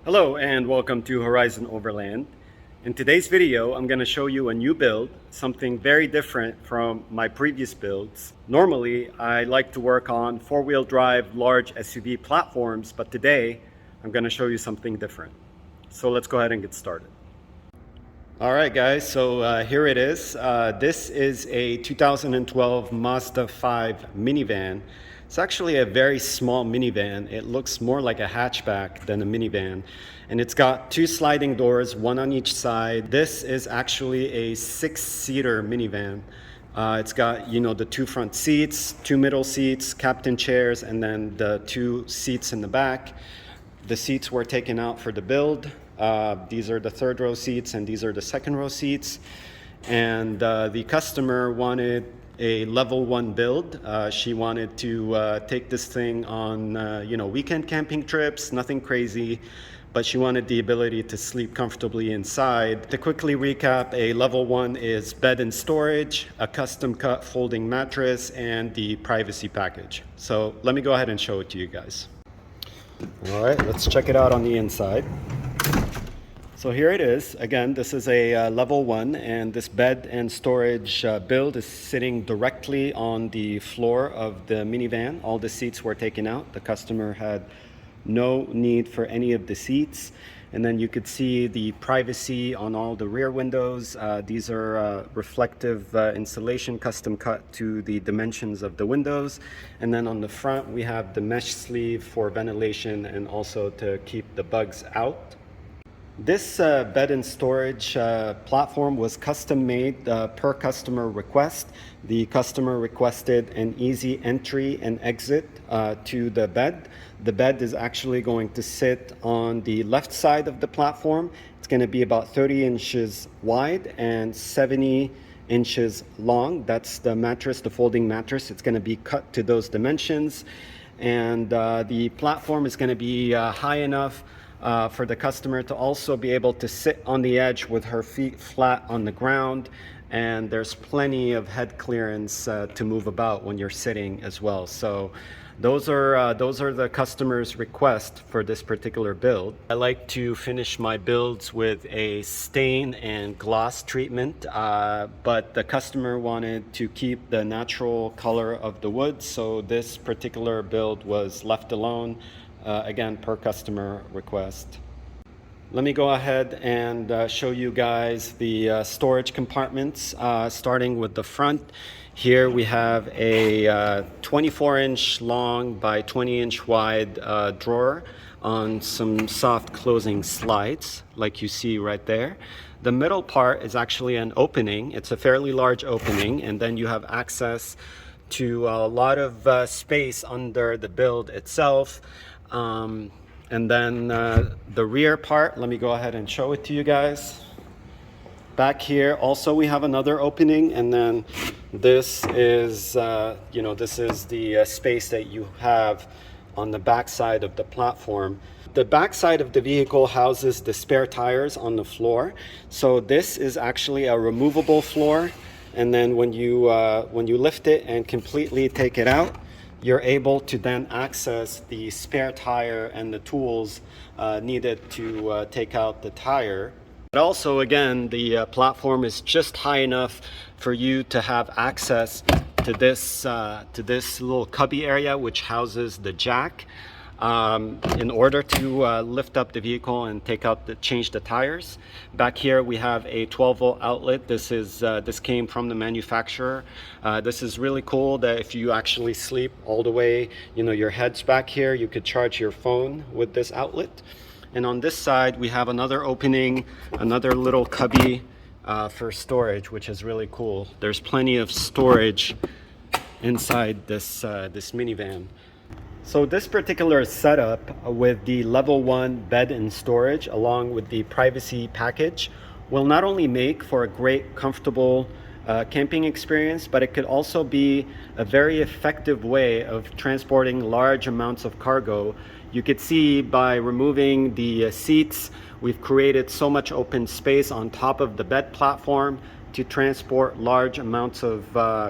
Hello and welcome to Horizon Overland. In today's video, I'm going to show you a new build, something very different from my previous builds. Normally, I like to work on four-wheel drive large SUV platforms, but today I'm going to show you something different. So let's go ahead and get started. All right, guys, so here it is. This is a 2012 Mazda 5 minivan. It's actually a very small minivan. It looks more like a hatchback than a minivan. And it's got two sliding doors, one on each side. This is actually a six-seater minivan. It's got, the two front seats, two middle seats, captain chairs, and then the two seats in the back. The seats were taken out for the build. These are the third row seats and these are the second row seats. And the customer wanted a level 1 build. She wanted to take this thing on weekend camping trips, nothing crazy, but she wanted the ability to sleep comfortably inside. To quickly recap, a level 1 is bed and storage, a custom cut folding mattress, and the privacy package. So let me go ahead and show it to you guys. All right, let's check it out on the inside. So here it is. Again, this is a level 1, and this bed and storage build is sitting directly on the floor of the minivan. All the seats were taken out. The customer had no need for any of the seats. And then you could see the privacy on all the rear windows. These are reflective insulation, custom cut to the dimensions of the windows. And then on the front, we have the mesh sleeve for ventilation and also to keep the bugs out. This bed and storage platform was custom made per customer request. The customer requested an easy entry and exit to the bed. The bed is actually going to sit on the left side of the platform. It's going to be about 30 inches wide and 70 inches long. That's the mattress, the folding mattress. It's going to be cut to those dimensions. And the platform is going to be high enough for the customer to also be able to sit on the edge with her feet flat on the ground, and there's plenty of head clearance to move about when you're sitting as well. So those are the customer's request for this particular build. I like to finish my builds with a stain and gloss treatment, but the customer wanted to keep the natural color of the wood, so this particular build was left alone. Again, per customer request. Let me go ahead and show you guys the storage compartments, starting with the front. Here we have a 24-inch long by 20-inch wide drawer on some soft closing slides, like you see right there. The middle part is actually an opening. It's a fairly large opening, and then you have access to a lot of space under the build itself. And then the rear part, let me go ahead and show it to you guys. Back here also we have another opening, and then this is this is the space that you have on the back side of the platform. The back side of the vehicle houses the spare tires on the floor. So this is actually a removable floor, and then when you lift it and completely take it out, you're able to then access the spare tire and the tools needed to take out the tire. But also, again, the platform is just high enough for you to have access to this little cubby area, which houses the jack. In order to lift up the vehicle and change the tires. Back here we have a 12-volt outlet. This came from the manufacturer. This is really cool that if you actually sleep all the way, your head's back here, you could charge your phone with this outlet. And on this side we have another opening, another little cubby for storage, which is really cool. There's plenty of storage inside this minivan. So this particular setup with the level 1 bed and storage along with the privacy package will not only make for a great, comfortable camping experience, but it could also be a very effective way of transporting large amounts of cargo. You could see by removing the seats, we've created so much open space on top of the bed platform to transport large amounts of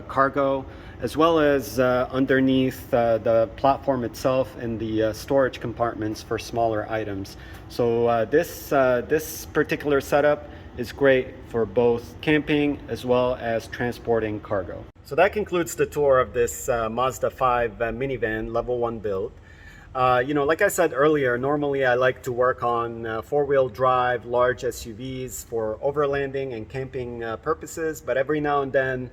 cargo. as well as underneath the platform itself and the storage compartments for smaller items. So this particular setup is great for both camping as well as transporting cargo. So that concludes the tour of this Mazda 5 minivan level 1 build. Like I said earlier, normally I like to work on four-wheel drive, large SUVs for overlanding and camping purposes, but every now and then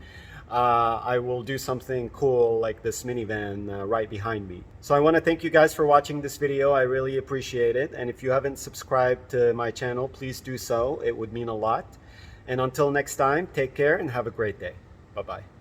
I will do something cool like this minivan right behind me. So I want to thank you guys for watching this video. I really appreciate it. And if you haven't subscribed to my channel, please do so. It would mean a lot. And until next time, take care and have a great day. Bye-bye.